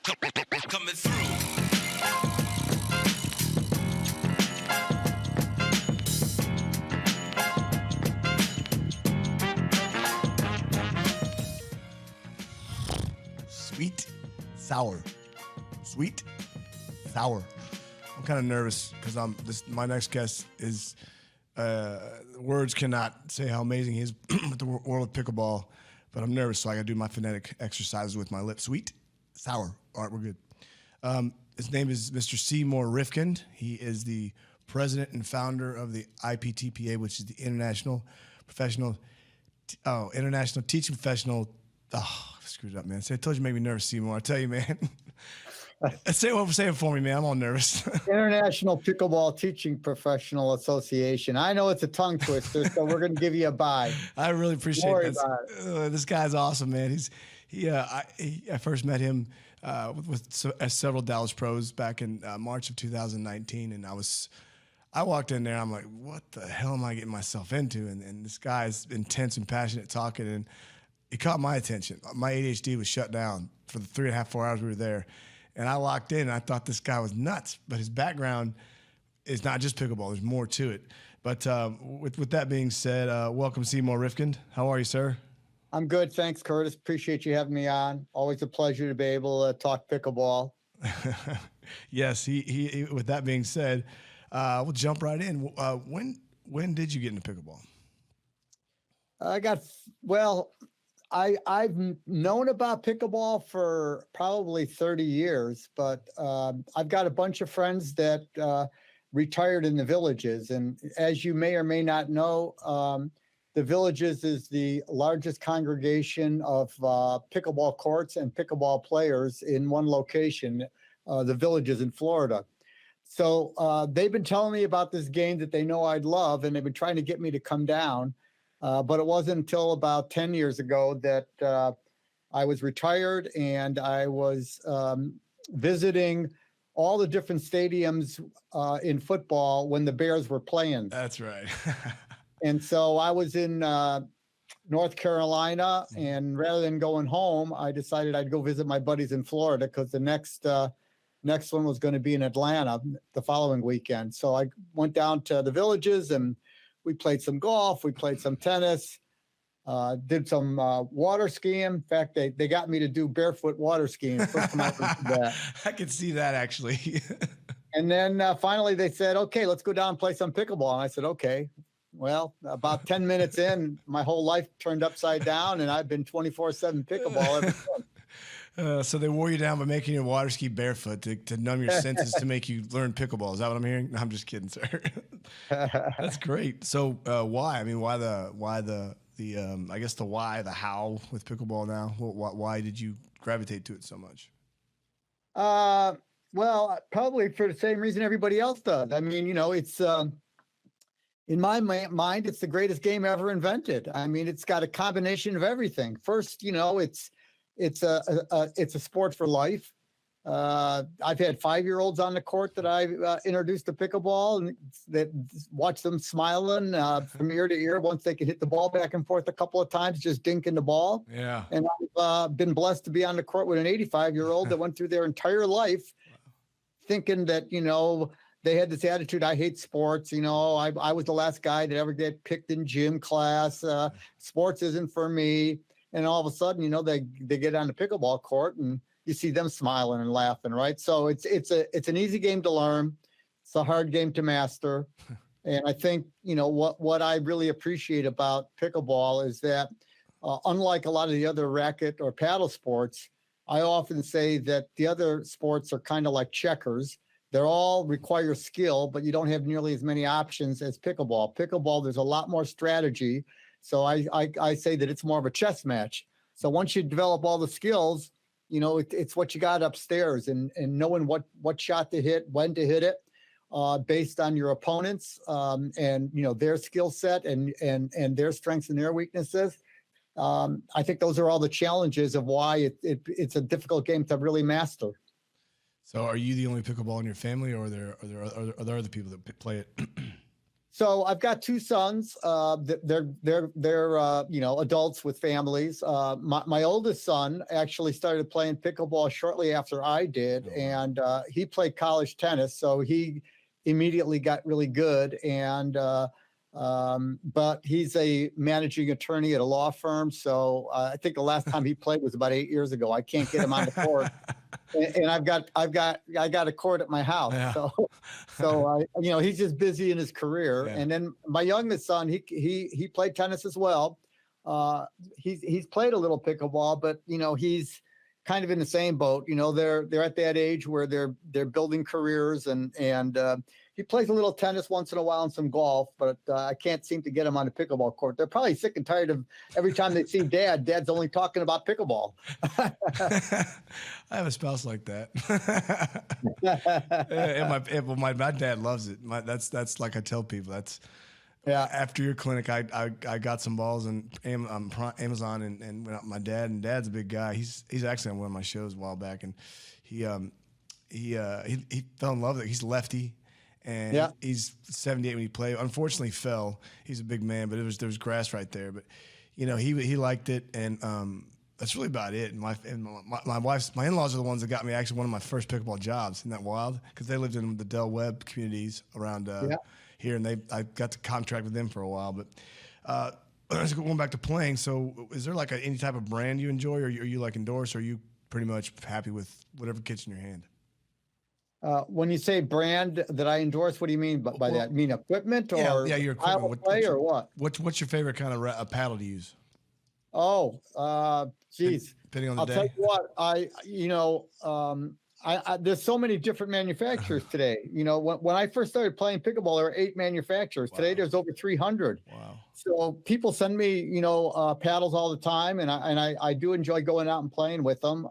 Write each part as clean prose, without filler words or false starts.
Coming through. Sweet, sour. Sweet, sour. I'm kind of nervous because my next guest is words cannot say how amazing he is with the world of pickleball, but I'm nervous, so I got to do my phonetic exercises with my lips. Sweet, sour. All right, we're good. His name is Mr. Seymour Rifkind. He is the president and founder of the IPTPA, which is the International Teaching Professional. Oh, I screwed it up, man. I told you to make me nervous, Seymour. I tell you, man. Say it for me, man. I'm all nervous. International Pickleball Teaching Professional Association. I know it's a tongue twister, so we're going to give you a bye. I really appreciate that. This guy's awesome, man. I first met him with several Dallas pros back in March of 2019, and I walked in there. I'm like, what the hell am I getting myself into? And this guy's intense and passionate talking, and it caught my attention. My ADHD was shut down for the 3.5, 4 hours we were there. And I locked in, and I thought this guy was nuts. But his background is not just pickleball. There's more to it. But with that being said, welcome, Seymour Rifkind. How are you, sir? I'm good. Thanks, Curtis. Appreciate you having me on. Always a pleasure to be able to talk pickleball. Yes. He. With that being said, we'll jump right in. When did you get into pickleball? I've known about pickleball for probably 30 years, but I've got a bunch of friends that retired in the Villages. And as you may or may not know, the Villages is the largest congregation of pickleball courts and pickleball players in one location, the Villages in Florida. So they've been telling me about this game that they know I'd love, and they've been trying to get me to come down. But it wasn't until about 10 years ago that I was retired, and I was visiting all the different stadiums in football when the Bears were playing. That's right. And so I was in North Carolina, and rather than going home, I decided I'd go visit my buddies in Florida because the next one was going to be in Atlanta the following weekend. So I went down to the Villages, and we played some golf, we played some tennis, did some water skiing. In fact, they got me to do barefoot water skiing. First time I ever did that. I can see that, actually. And then finally they said, okay, let's go down and play some pickleball. And I said, okay. Well, about 10 minutes in, my whole life turned upside down, and I've been 24/7 pickleball ever since. So they wore you down by making you water ski barefoot to numb your senses to make you learn pickleball. Is that what I'm hearing? No, I'm just kidding, sir. That's great. So why? I mean, why the I guess the why, the how with pickleball now? Why did you gravitate to it so much? Well, probably for the same reason everybody else does. I mean, it's in my mind, it's the greatest game ever invented. I mean, it's got a combination of everything. First, it's a sport for life. I've had 5-year-olds on the court that I introduced to pickleball, and that watch them smiling from ear to ear once they can hit the ball back and forth a couple of times, just dinking the ball. Yeah. And I've been blessed to be on the court with an 85-year-old that went through their entire life thinking that, they had this attitude, I hate sports. I was the last guy to ever get picked in gym class. Sports isn't for me. And all of a sudden, they get on the pickleball court and you see them smiling and laughing, right? So it's an easy game to learn. It's a hard game to master. And I think, what I really appreciate about pickleball is that unlike a lot of the other racket or paddle sports, I often say that the other sports are kind of like checkers. They all require skill, but you don't have nearly as many options as pickleball. Pickleball, there's a lot more strategy. So I say that it's more of a chess match. So once you develop all the skills, it's what you got upstairs and knowing what shot to hit, when to hit it, based on your opponents and their skill set and their strengths and their weaknesses. I think those are all the challenges of why it's a difficult game to really master. So are you the only pickleball in your family, or are there other people that play it? So I've got two sons. They're adults with families. My oldest son actually started playing pickleball shortly after I did, and he played college tennis, so he immediately got really good. And but he's a managing attorney at a law firm, so I think the last time he played was about 8 years ago. I can't get him on the court. And I got a court at my house. Yeah. So he's just busy in his career. Yeah. And then my youngest son, he played tennis as well. He's played a little pickleball, but he's kind of in the same boat. They're at that age where they're building careers, and he plays a little tennis once in a while and some golf, but I can't seem to get him on the pickleball court. They're probably sick and tired of every time they see Dad's only talking about pickleball. I have a spouse like that. and my dad loves it. That's like I tell people, that's after your clinic, I got some balls on Amazon and went out with my dad, and Dad's a big guy. He's actually on one of my shows a while back, and he fell in love with it. He's lefty. And he's 78 when he played. Unfortunately, fell. He's a big man, but there was grass right there. But he liked it, and that's really about it. And my in-laws are the ones that got me actually one of my first pickleball jobs. Isn't that wild? Because they lived in the Del Webb communities around here, and I got to contract with them for a while. But going back to playing, so is there like any type of brand you enjoy, or are you like endorse, or are you pretty much happy with whatever gets in your hand? When you say brand that I endorse, what do you mean by that? You mean equipment or your equipment? Or what? What's your favorite kind of paddle to use? Oh, geez. Depending on the I'll day. tell you what, there's so many different manufacturers today. When I first started playing pickleball, there were 8 manufacturers. Wow. Today, there's over 300. Wow. So people send me, paddles all the time, and I do enjoy going out and playing with them.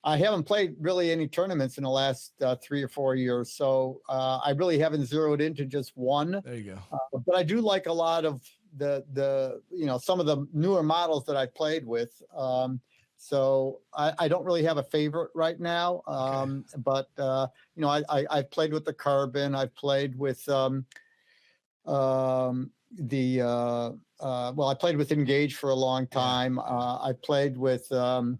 I haven't played really any tournaments in the last 3 or 4 years, so I really haven't zeroed into just one. There you go. But I do like a lot of the some of the newer models that I played with. So I don't really have a favorite right now. Okay. But I've played with the Carbon. I've played with I played with Engage for a long time. I played with the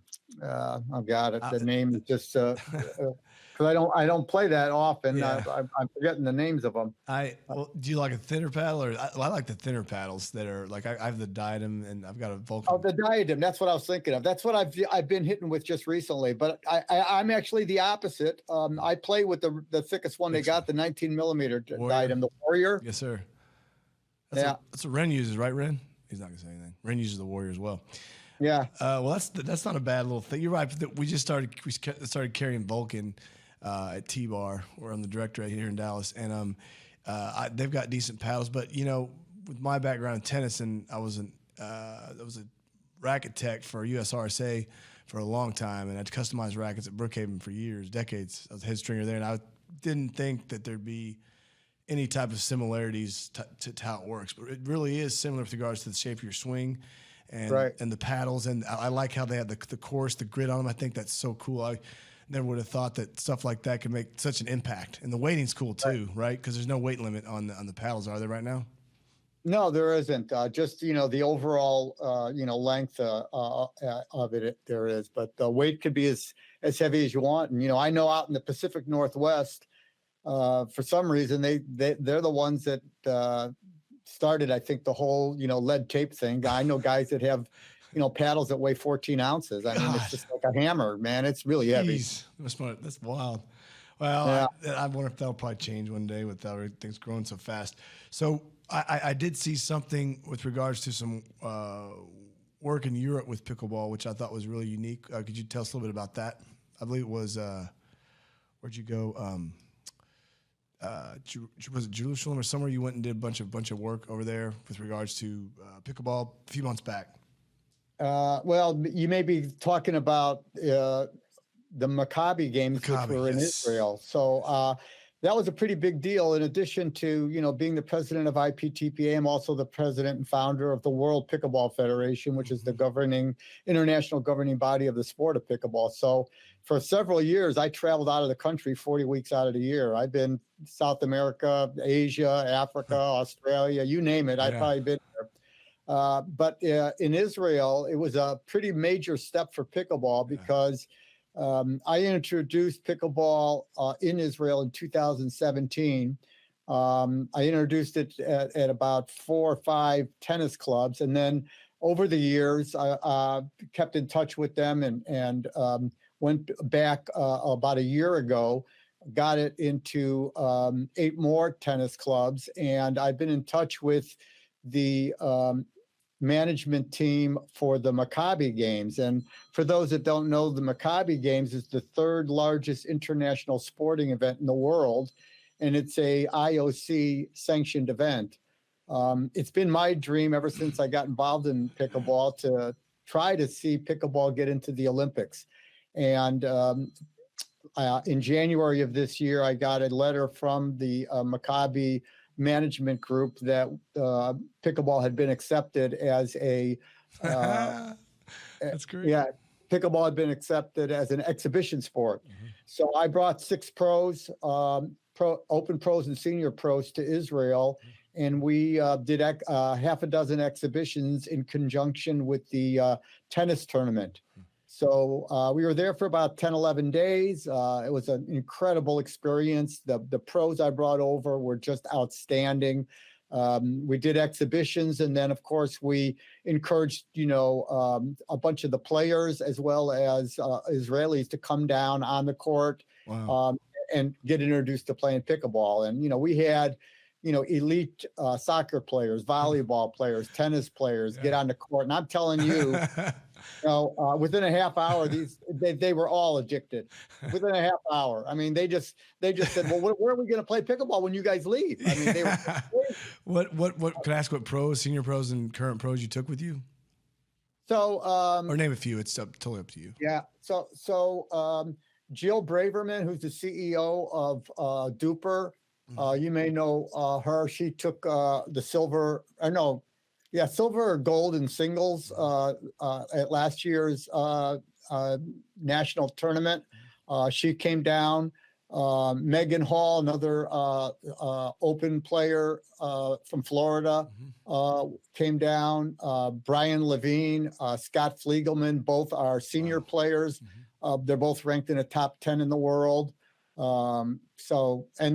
name is just because I don't play that often. Yeah. I'm forgetting the names of them. Do you like a thinner paddle, or I like the thinner paddles that are like I have the Diadem, and I've got a Vulcan. Oh, the Diadem. That's what I was thinking of. That's what I've been hitting with just recently. But I'm actually the opposite. I play with the thickest one they got, the 19 millimeter Diadem, the Warrior. Yes, sir. That's what Ren uses, right, Ren? He's not gonna say anything. Ren uses the Warrior as well. Yeah. Well, that's not a bad little thing. You're right. We started carrying Vulcan at T-Bar, where I'm the director right here in Dallas, and they've got decent paddles. But with my background in tennis, and I was a racket tech for USRSA for a long time, and I'd customized rackets at Brookhaven for decades. I was a head stringer there, and I didn't think that there'd be any type of similarities to how it works. But it really is similar with regards to the shape of your swing. And the paddles, and I like how they have the course, the grid on them. I think that's so cool. I never would have thought that stuff like that could make such an impact. And the weighting's cool too, right? Because there's no weight limit on the paddles, are there right now? No, there isn't. Just the overall length of it there is, but the weight could be as heavy as you want. And I know out in the Pacific Northwest, for some reason they're the ones that started, I think, the whole lead tape thing. I know guys that have paddles that weigh 14 ounces. I mean, it's just like a hammer, man. It's really heavy. That's wild. Well, I wonder if that'll probably change one day with everything's growing so fast. So I did see something with regards to some work in Europe with pickleball, which I thought was really unique. Could you tell us a little bit about that? I believe it was where'd you go? Was it Jerusalem or somewhere? You went and did a bunch of work over there with regards to pickleball a few months back. Well, you may be talking about the Maccabi games, which were in Israel. So that was a pretty big deal. In addition to, being the president of IPTPA, I'm also the president and founder of the World Pickleball Federation, which is the international governing body of the sport of pickleball. So for several years, I traveled out of the country 40 weeks out of the year. I've been South America, Asia, Africa, Australia, you name it. I've probably been there. But in Israel, it was a pretty major step for pickleball because I introduced pickleball in Israel in 2017. I introduced it at about 4 or 5 tennis clubs. And then over the years, I kept in touch with them and went back about a year ago, got it into 8 more tennis clubs. And I've been in touch with the management team for the Maccabi Games. And for those that don't know, the Maccabi Games is the 3rd largest international sporting event in the world, and it's a IOC sanctioned event. It's been my dream ever since I got involved in pickleball to try to see pickleball get into the Olympics. And in January of this year, I got a letter from the Maccabi management group that pickleball had been accepted as a that's great. Yeah, pickleball had been accepted as an exhibition sport. So I brought 6 pros, open pros and senior pros to Israel, and we did half a dozen exhibitions in conjunction with the tennis tournament. So we were there for about 10, 11 days. It was an incredible experience. The pros I brought over were just outstanding. We did exhibitions, and then, of course, we encouraged, a bunch of the players as well as Israelis to come down on the court. Wow. And get introduced to playing pickleball. And, we had, elite soccer players, volleyball players, tennis players get on the court. And I'm telling you, within a half hour, they were all addicted. Within a half hour, I mean, they just said, "Well, where are we going to play pickleball when you guys leave?" I mean, they were. What could I ask? What pros, senior pros, and current pros you took with you? So, or name a few. It's totally up to you. Yeah. So, Jill Braverman, who's the CEO of Duper, you may know her. She took the silver. Silver or gold in singles at last year's national tournament. She came down. Megan Hall, another open player from Florida, came down. Brian Levine, Scott Fliegelman, both are senior players. They're both ranked in the top 10 in the world. And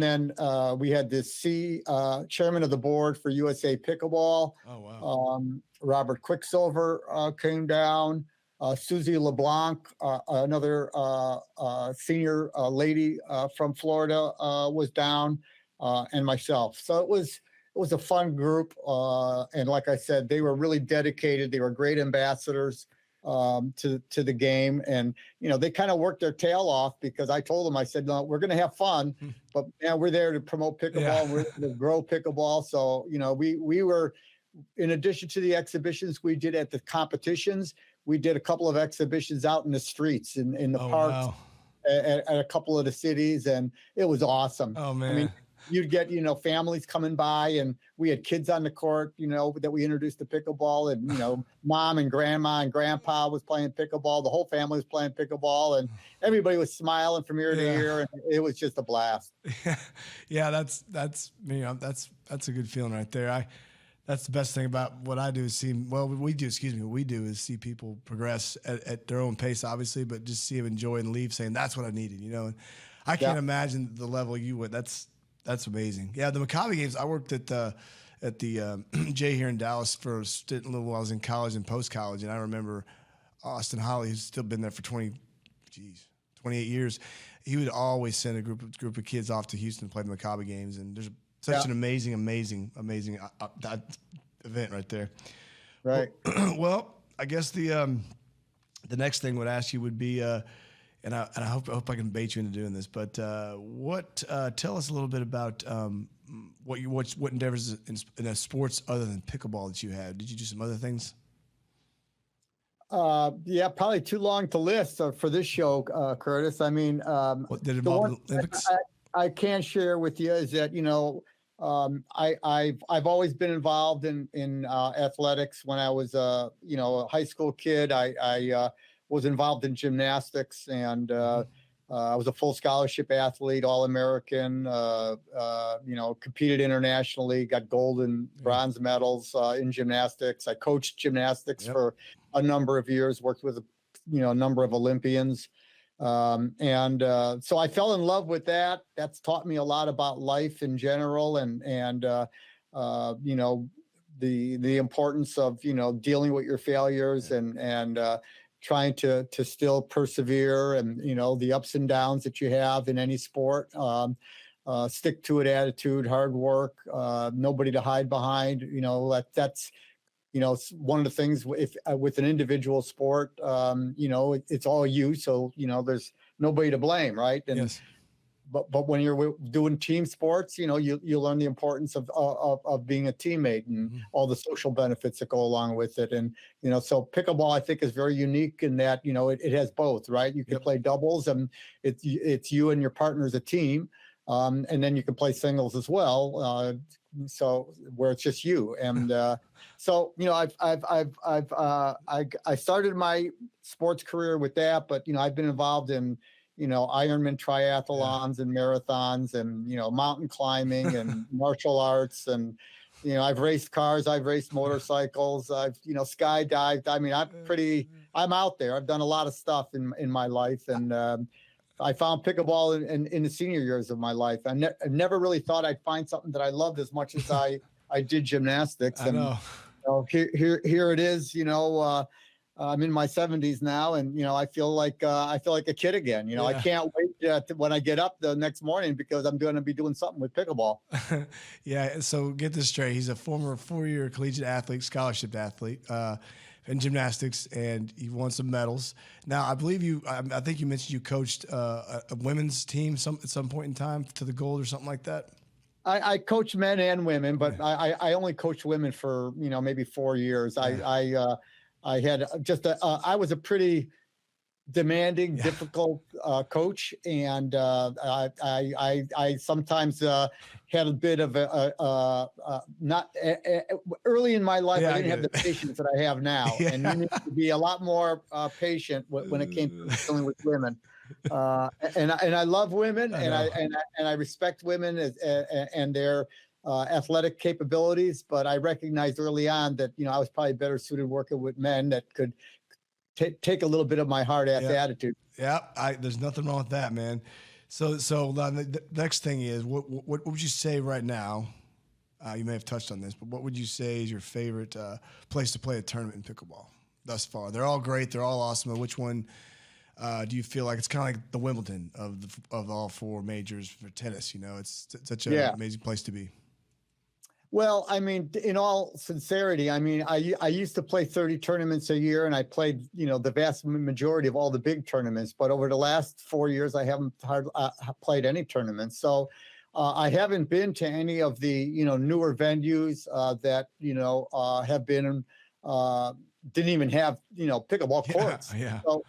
then we had this chairman of the board for USA Pickleball. Oh, wow. Robert Quicksilver came down. Susie LeBlanc, another senior lady from Florida, was down, and myself. So it was a fun group. And like I said, they were really dedicated. They were great ambassadors to the game. And, they kind of worked their tail off because I told them, I said, no, we're going to have fun, but we're there to promote pickleball. And we're to grow pickleball. So, we were, in addition to the exhibitions we did at the competitions, we did a couple of exhibitions out in the streets, in the parks, at a couple of the cities. And it was awesome. Oh, man. I mean, you'd get, families coming by, and we had kids on the court, that we introduced to pickleball, and, mom and grandma and grandpa was playing pickleball. The whole family was playing pickleball, and everybody was smiling from ear to ear. And it was just a blast. Yeah. That's a good feeling right there. That's the best thing about what I do is what we do is see people progress at their own pace, obviously, but just see them enjoy and leave saying, that's what I needed, and I can't imagine the level you went. That's amazing. Yeah, the Maccabi Games. I worked at the J here in Dallas for a stint while I was in college and post college, and I remember Austin Holly, who's still been there for 28 years. He would always send a group of kids off to Houston to play the Maccabi Games, and there's such an amazing event right there. Right. Well, I guess the next thing I would ask you would be. And I hope I can bait you into doing this, but tell us a little bit about what endeavors in sports other than pickleball that you had. Did you do some other things? Probably too long to list for this show, Curtis. I mean, what did it involve? Olympics? I can share with you is that, I've always been involved in athletics. When I was a high school kid, I was involved in gymnastics, and I was a full scholarship athlete, All-American, competed internationally, got gold and bronze medals in gymnastics. I coached gymnastics for a number of years, worked with a number of Olympians. So I fell in love with that. That's taught me a lot about life in general, and the importance of dealing with your failures and trying to still persevere, and the ups and downs that you have in any sport. Stick to it attitude, hard work, nobody to hide behind. That's one of the things with an individual sport, it's all you. So, there's nobody to blame. Right. And, yes. But when you're doing team sports, you learn the importance of being a teammate and all the social benefits that go along with it. And, so pickleball, I think, is very unique in that, it has both, right? You can play doubles, and it's you and your partner as a team. And then you can play singles as well. So where it's just you. And, so, I started my sports career with that, but, I've been involved in, Ironman triathlons and marathons, and, mountain climbing and martial arts. And, I've raced cars, I've raced motorcycles, I've, skydived. I mean, I'm out there. I've done a lot of stuff in my life. And, I found pickleball in the senior years of my life. I never really thought I'd find something that I loved as much as I did gymnastics. I know. Here it is. I'm in my 70s now, and I feel like a kid again. I can't wait when I get up the next morning, because I'm going to be doing something with pickleball. Yeah. So get this straight: he's a former 4-year collegiate athlete, scholarship athlete. In gymnastics, and he won some medals. Now, I believe I think you mentioned you coached a women's team at some point in time to the gold or something like that. I coach men and women, but I only coached women for maybe 4 years. I had I was a pretty demanding, difficult coach, and I sometimes had a bit of not early in my life. I didn't have the patience that I have now, and you need to be a lot more patient when it came to dealing with women. And I love women, and I respect women and their athletic capabilities, but I recognized early on that I was probably better suited working with men that could take a little bit of my hard ass attitude. Yeah, there's nothing wrong with that, man. So the next thing is, what would you say right now? You may have touched on this, but what would you say is your favorite place to play a tournament in pickleball thus far? They're all great, they're all awesome. But which one do you feel like it's kind of like the Wimbledon of all 4 majors for tennis? It's such an amazing place to be. Well, I mean, in all sincerity, I mean, I used to play 30 tournaments a year, and I played, the vast majority of all the big tournaments. But over the last 4 years, I haven't played any tournaments. So I haven't been to any of the, newer venues that, have been, didn't even have, pickleball courts. Yeah. So,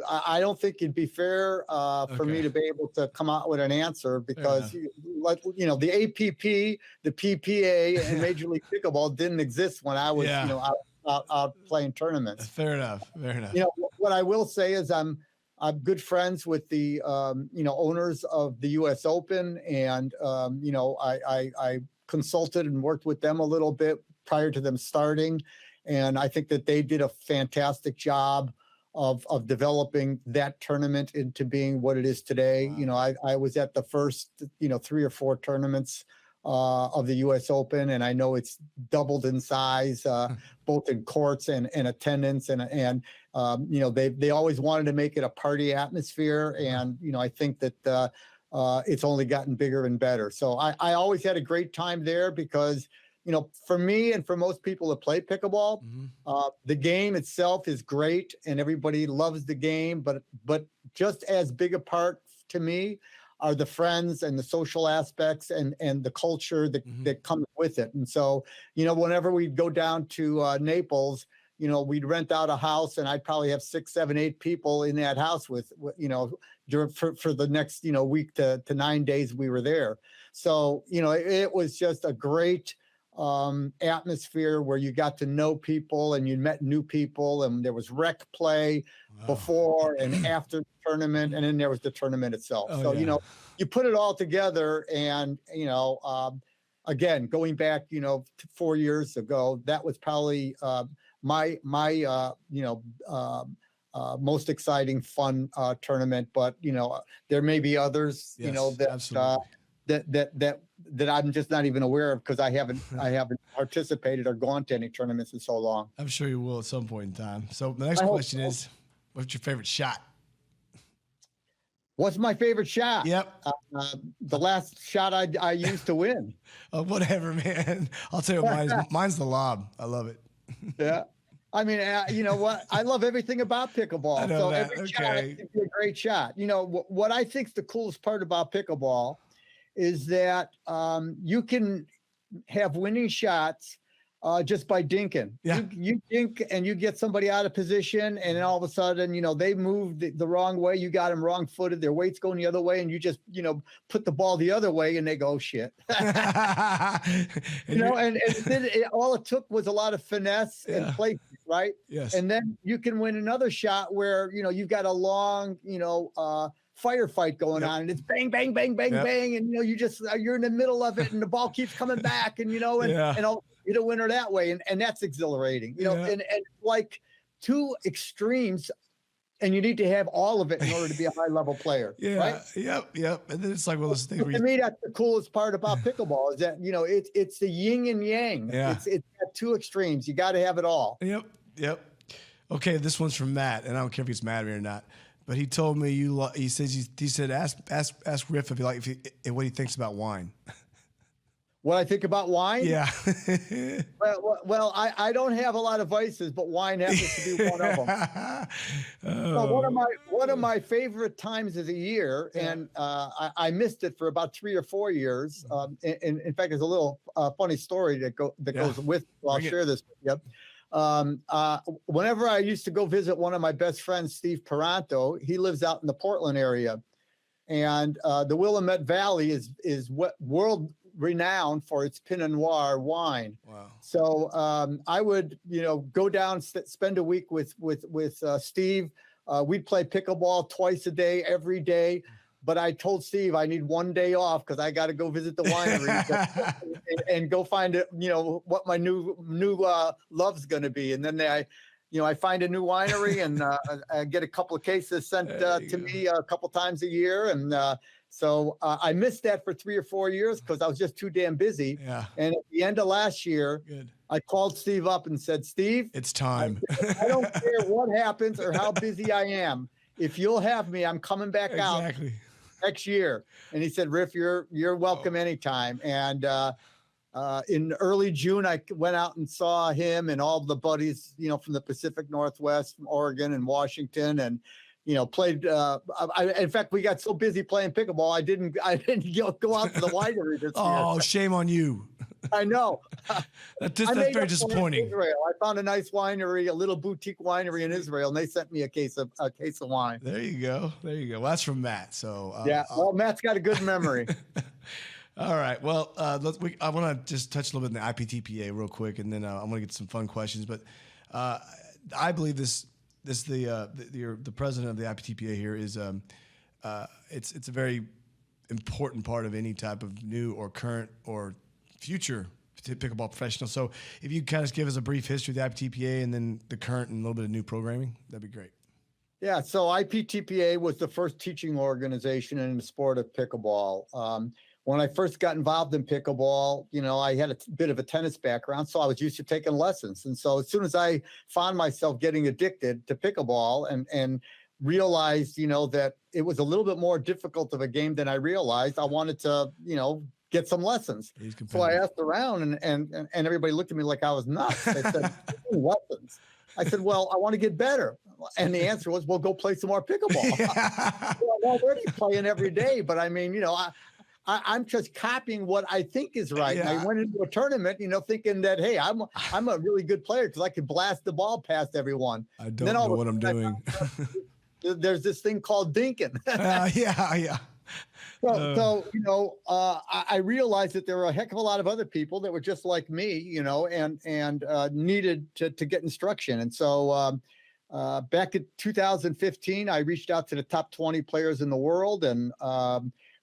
I don't think it'd be fair for me to be able to come out with an answer, because the APP, the PPA, and Major League Pickleball didn't exist when I was out playing tournaments. Fair enough. What I will say is I'm good friends with the owners of the U.S. Open, and I consulted and worked with them a little bit prior to them starting, and I think that they did a fantastic job of developing that tournament into being what it is today. Wow. I was at the first 3 or 4 tournaments of the U.S. Open, and I know it's doubled in size, both in courts and attendance, and they always wanted to make it a party atmosphere, and I think that it's only gotten bigger and better. So I always had a great time there, because for me and for most people that play pickleball, the game itself is great and everybody loves the game, but just as big a part to me are the friends and the social aspects and the culture that comes with it. And so, whenever we go down to Naples, we'd rent out a house and I'd probably have 6, 7, 8 people in that house for the next, week to 9 days we were there. So, it was just a great atmosphere where you got to know people and you met new people, and there was rec play before and after the tournament, and then there was the tournament itself. You put it all together, and again, going back, 4 years ago, that was probably my most exciting, fun tournament. But there may be others, that I'm just not even aware of because I haven't participated or gone to any tournaments in so long. I'm sure you will at some point in time. So the next question is, what's your favorite shot? What's my favorite shot? Yep. The last shot I used to win. Whatever, man. I'll tell you what, mine's the lob. I love it. Yeah. I mean, you know what? I love everything about pickleball. I know so that. every shot is a great shot. What I think is the coolest part about pickleball is that you can have winning shots just by dinking. Yeah. You dink and you get somebody out of position, and then all of a sudden, they moved the wrong way. You got them wrong footed. Their weight's going the other way, and you just, put the ball the other way, and they go, oh, shit. And then all it took was a lot of finesse and play, right? Yes. And then you can win another shot where, you've got a long, firefight going on, and it's bang, bang, bang, bang, bang. And, you're in the middle of it, and the ball keeps coming back, and, you're the winner that way. And that's exhilarating, and like two extremes, and you need to have all of it in order to be a high level player. Yeah. Right? Yep. And then it's like one of those things. To me, that's the coolest part about pickleball is that, it's the yin and yang. Yeah. It's got two extremes. You got to have it all. Yep. Okay. This one's from Matt, and I don't care if he's mad at me or not, but he told me he said, ask Riff what he thinks about wine. What I think about wine? Yeah. well, I don't have a lot of vices, but wine happens to be one of them. So one of my favorite times of the year, and I missed it for about 3 or 4 years. In fact, there's a little funny story that goes with. I'll share this with you. Whenever I used to go visit one of my best friends, Steve Peranto, he lives out in the Portland area, and the Willamette Valley is world renowned for its Pinot Noir wine. Wow. So I would, go down, spend a week with Steve. We'd play pickleball twice a day, every day. But I told Steve I need 1 day off because I got to go visit the winery and go find it, what my new love's going to be. And then I find a new winery, and I get a couple of cases sent to me a couple times a year. And so I missed that for 3 or 4 years because I was just too damn busy. Yeah. And at the end of last year, I called Steve up and said, Steve, it's time. I don't care what happens or how busy I am. If you'll have me, I'm coming back out next year. And he said, Riff, you're welcome anytime. And in early June, I went out and saw him and all the buddies, from the Pacific Northwest, from Oregon and Washington, and played. In fact, we got so busy playing pickleball, I didn't go out to the winery this year. Oh, shame on you. I know. That's very disappointing. Israel. I found a nice winery, a little boutique winery in Israel, and they sent me a case of wine. There you go. Well, that's from Matt. So well, Matt's got a good memory. All right. Well, I want to just touch a little bit on the IPTPA real quick, and then I'm going to get some fun questions. But I believe the president of the IPTPA here is it's a very important part of any type of new or current or future pickleball professional. So if you kind of give us a brief history of the IPTPA and then the current and a little bit of new programming, that'd be great. Yeah, so IPTPA was the first teaching organization in the sport of pickleball. When I first got involved in pickleball, I had a bit of a tennis background, so I was used to taking lessons. And so as soon as I found myself getting addicted to pickleball and realized, that it was a little bit more difficult of a game than I realized, I wanted to, get some lessons. So I asked around and everybody looked at me like I was nuts. They said, lessons. I said, well, I want to get better. And the answer was, well, go play some more pickleball. Well, I'm already playing every day, but I mean, I'm just copying what I think is right. Yeah. And I went into a tournament, thinking that, hey, I'm a really good player because I could blast the ball past everyone. I don't know what I'm doing. There's this thing called dinking. Yeah. So I realized that there were a heck of a lot of other people that were just like me, and needed to get instruction. And so back in 2015, I reached out to the top 20 players in the world, and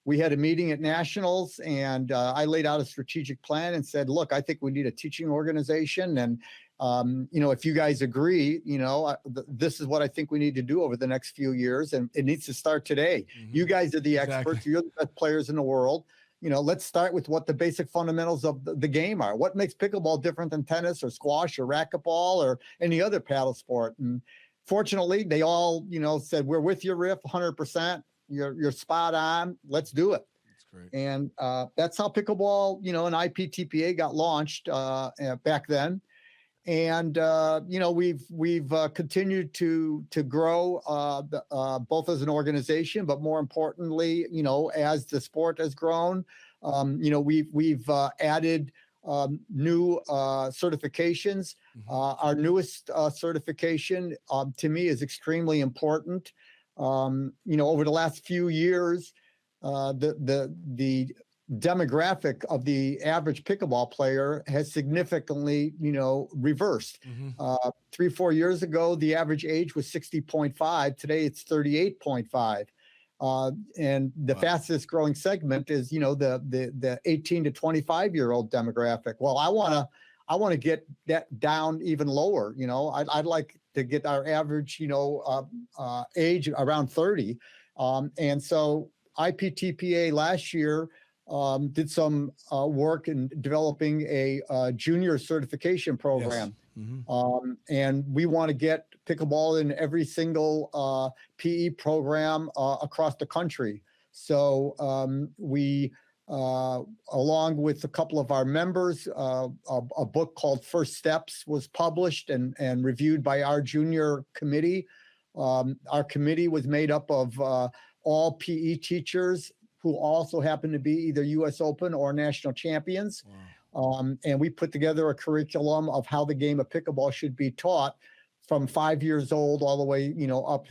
we had a meeting at Nationals, and I laid out a strategic plan and said, look, I think we need a teaching organization. And if you guys agree, this is what I think we need to do over the next few years, and it needs to start today. Mm-hmm. You guys are the experts. Exactly. You're the best players in the world. Let's start with what the basic fundamentals of the game are. What makes pickleball different than tennis or squash or racquetball or any other paddle sport? And fortunately, they all, said, we're with you, Riff, 100%. You're spot on. Let's do it. That's great. And that's how pickleball, and IPTPA got launched back then. And we've continued to grow both as an organization, but more importantly, as the sport has grown, we've added new certifications. Mm-hmm. Our newest certification to me is extremely important. Over the last few years, the demographic of the average pickleball player has significantly, reversed. Mm-hmm. 3-4 years ago, the average age was 60.5. Today, it's 38.5. And the fastest growing segment is, the 18 to 25-year-old demographic. Well, I want to get that down even lower. I'd like to get our average, age around 30. And so IPTPA last year did some work in developing a junior certification program. Yes. Mm-hmm. And we want to get pickleball in every single PE program across the country. So we, along with a couple of our members, a book called First Steps was published and reviewed by our junior committee. Our committee was made up of all PE teachers who also happen to be either U.S. Open or national champions. Wow. And we put together a curriculum of how the game of pickleball should be taught from 5 years old all the way, up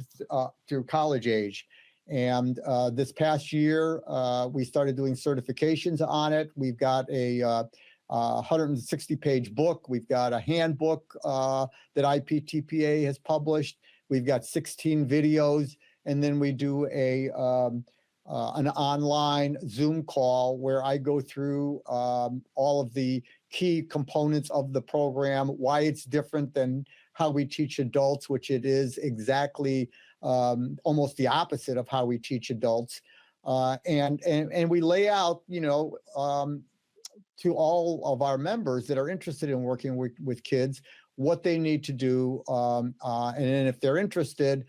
through college age. And this past year, we started doing certifications on it. We've got a 160-page book. We've got a handbook that IPTPA has published. We've got 16 videos, and then we do an online Zoom call where I go through all of the key components of the program, why it's different than how we teach adults, which it is exactly almost the opposite of how we teach adults. And we lay out, to all of our members that are interested in working with kids, what they need to do. And then if they're interested,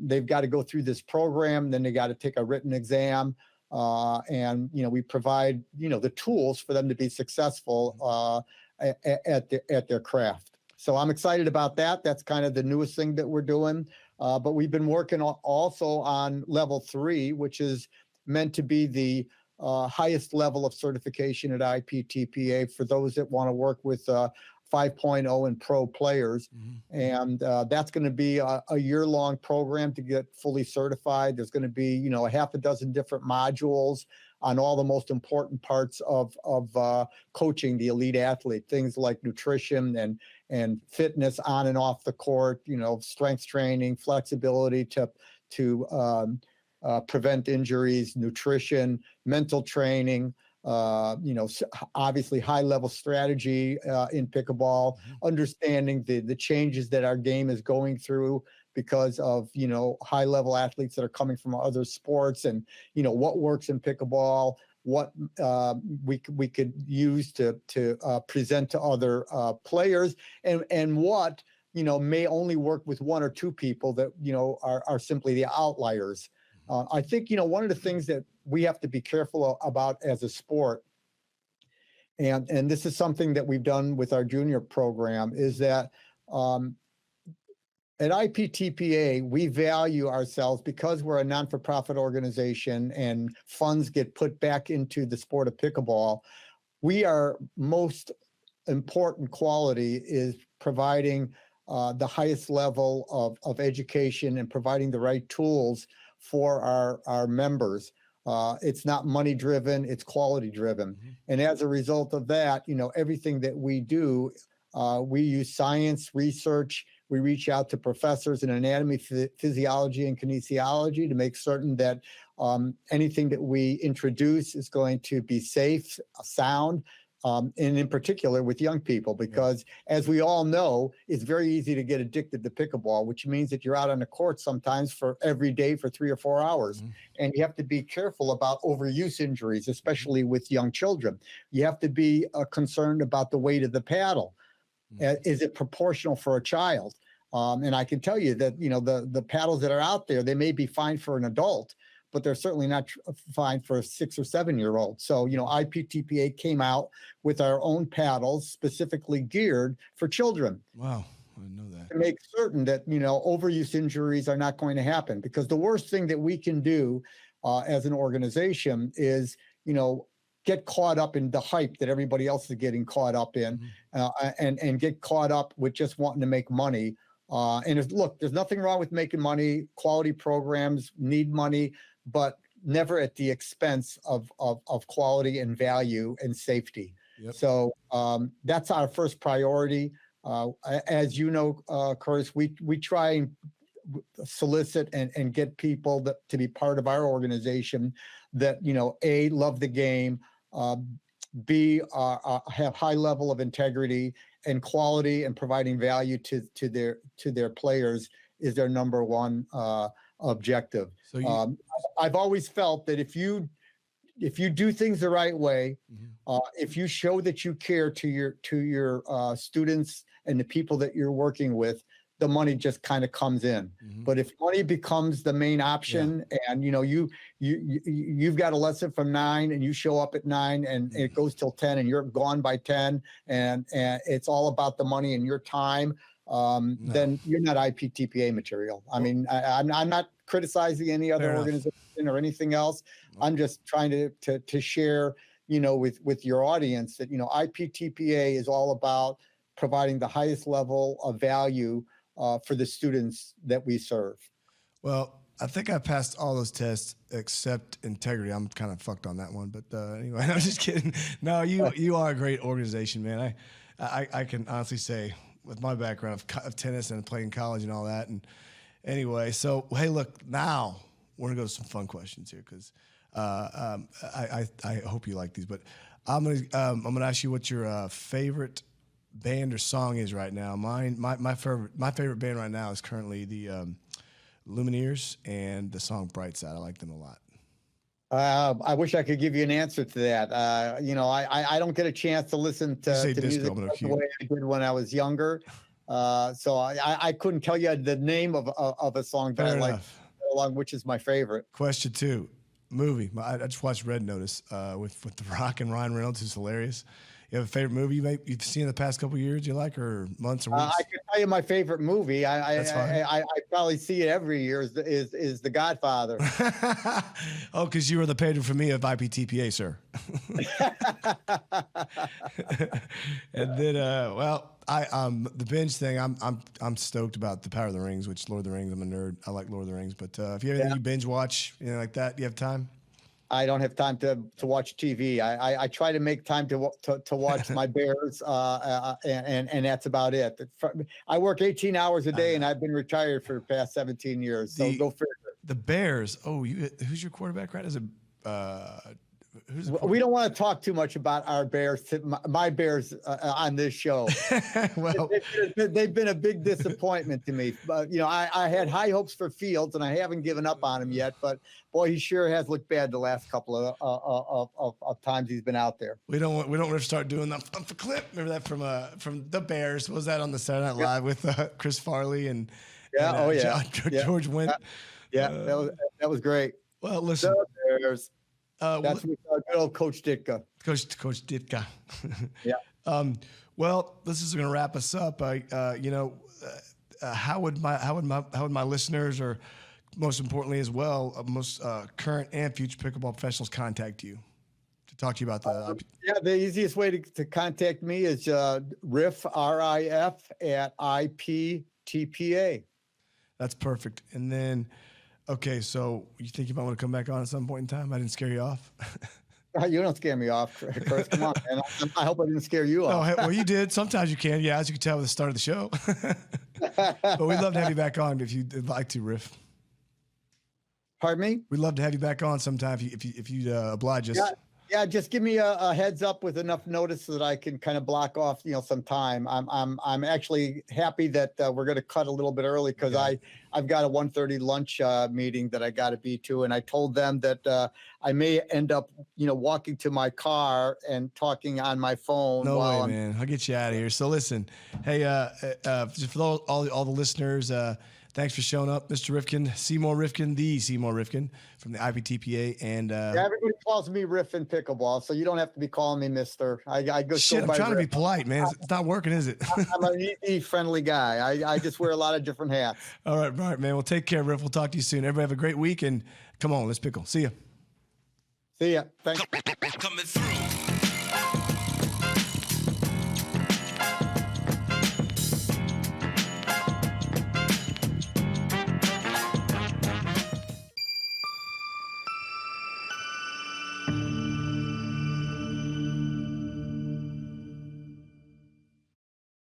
they've got to go through this program, then they got to take a written exam. And, we provide, the tools for them to be successful at their craft. So I'm excited about that. That's kind of the newest thing that we're doing. But we've been working also on level 3, which is meant to be the highest level of certification at IPTPA for those that want to work with 5.0 and pro players. Mm-hmm. And that's going to be a year-long program to get fully certified. There's going to be, a half a dozen different modules on all the most important parts of coaching the elite athlete, things like nutrition and fitness on and off the court, strength training, flexibility to prevent injuries, nutrition, mental training, obviously high level strategy in pickleball, understanding the changes that our game is going through because of, high level athletes that are coming from other sports, and, what works in pickleball, what we could use to present to other players, and what, may only work with 1 or 2 people that, are simply the outliers. I think, one of the things that we have to be careful about as a sport, and this is something that we've done with our junior program, is that At IPTPA, we value ourselves because we're a non-for-profit organization and funds get put back into the sport of pickleball. Our most important quality is providing the highest level of education and providing the right tools for our members. It's not money driven, it's quality driven. Mm-hmm. And as a result of that, everything that we do, we use science, research. We reach out to professors in anatomy, physiology, and kinesiology to make certain that anything that we introduce is going to be safe, sound, and in particular with young people, because as we all know, it's very easy to get addicted to pickleball, which means that you're out on the court sometimes for every day for 3 or 4 hours. Mm-hmm. And you have to be careful about overuse injuries, especially with young children. You have to be concerned about the weight of the paddle. Is it proportional for a child? And I can tell you that, the paddles that are out there, they may be fine for an adult, but they're certainly not fine for a 6 or 7-year-old. So, IPTPA came out with our own paddles specifically geared for children. Wow, I didn't know that. To make certain that, overuse injuries are not going to happen, because the worst thing that we can do as an organization is, get caught up in the hype that everybody else is getting caught up in, and get caught up with just wanting to make money. Look, there's nothing wrong with making money. Quality programs need money, but never at the expense of quality and value and safety. Yep. So that's our first priority. As you know, Curtis, we try and solicit and get people to be part of our organization that, A, love the game, B, have high level of integrity and quality, and providing value to their players is their number one objective. So I've always felt that if you do things the right way, if you show that you care to your students and the people that you're working with, the money just kind of comes in. Mm-hmm. But if money becomes the main option, and you've got a lesson from 9 and you show up at 9 and it goes till 10 and you're gone by 10, and it's all about the money and your time, then you're not IPTPA material. I mean, I'm not criticizing any other organization or anything else. I'm just trying to share, with your audience that, IPTPA is all about providing the highest level of value for the students that we serve. Well, I think I passed all those tests except integrity. I'm kind of fucked on that one, but anyway, I'm just kidding. No, you are a great organization, man. I can honestly say, with my background of tennis and playing college and all that. And anyway, so hey, look, now we're gonna go to some fun questions here, because I hope you like these. But I'm gonna ask you what your favorite band or song is right now. My favorite band right now is currently the Lumineers and the song Bright Side. I like them a lot. I wish I could give you an answer to that. I don't get a chance to listen to music the way I did when I was younger. So I couldn't tell you the name of a song that I like, along which is my favorite. Question 2, movie. I just watched Red Notice with The Rock and Ryan Reynolds, who's hilarious. You have a favorite movie you've seen in the past couple of years you like, or months or weeks? I can tell you my favorite movie. I probably see it every year is The Godfather. Oh, because you were the patron for me of IPTPA, sir. And then, the binge thing. I'm stoked about The Power of the Rings, which Lord of the Rings. I'm a nerd. I like Lord of the Rings. But if you have anything you binge watch, like that, you have time? I don't have time to watch TV. I try to make time to watch my Bears, and that's about it. I work 18 hours a day, and I've been retired for the past 17 years. So go figure. The Bears. Oh, who's your quarterback? Right? Is it? We don't want to talk too much about our Bears, my Bears, on this show. Well, they've been a big disappointment to me. But I had high hopes for Fields, and I haven't given up on him yet. But boy, he sure has looked bad the last couple of times he's been out there. We don't want to start doing the clip. Remember that from the Bears? Was that on the Saturday Night Live with Chris Farley and George Wendt? Yeah, that was great. Well, listen. The Bears. That's with good old Coach Ditka. Coach Ditka. Yeah. Well, this is going to wrap us up. how would my listeners, or most importantly as well, most current and future pickleball professionals contact you to talk to you about the? Yeah, the easiest way to contact me is Riff, RIF at IPTPA. That's perfect. And then, okay, so you think you might want to come back on at some point in time? I didn't scare you off. You don't scare me off, Chris. Come on, man. I hope I didn't scare you off. Oh, well, you did. Sometimes you can. Yeah, as you can tell at the start of the show. But we'd love to have you back on if you'd like to, Riff. Pardon me? We'd love to have you back on sometime if you'd oblige us. Yeah, just give me a heads up with enough notice so that I can kind of block off, some time. I'm actually happy that we're going to cut a little bit early because I've got a 1:30 lunch meeting that I got to be to, and I told them that I may end up, walking to my car and talking on my phone. No way, man. I'll get you out of here. So listen, hey, just for all the listeners. Thanks for showing up, Mr. Rifkind, Seymour Rifkind, the Seymour Rifkind from the IPTPA. And everybody calls me Riff in pickleball, so you don't have to be calling me Mister. I go. Shit, I'm trying to be polite, man. It's not working, is it? I'm an easy, friendly guy. I just wear a lot of different hats. All right, man. Well, take care, Riff. We'll talk to you soon. Everybody have a great week, and come on, let's pickle. See ya. See ya. Thanks. Coming through.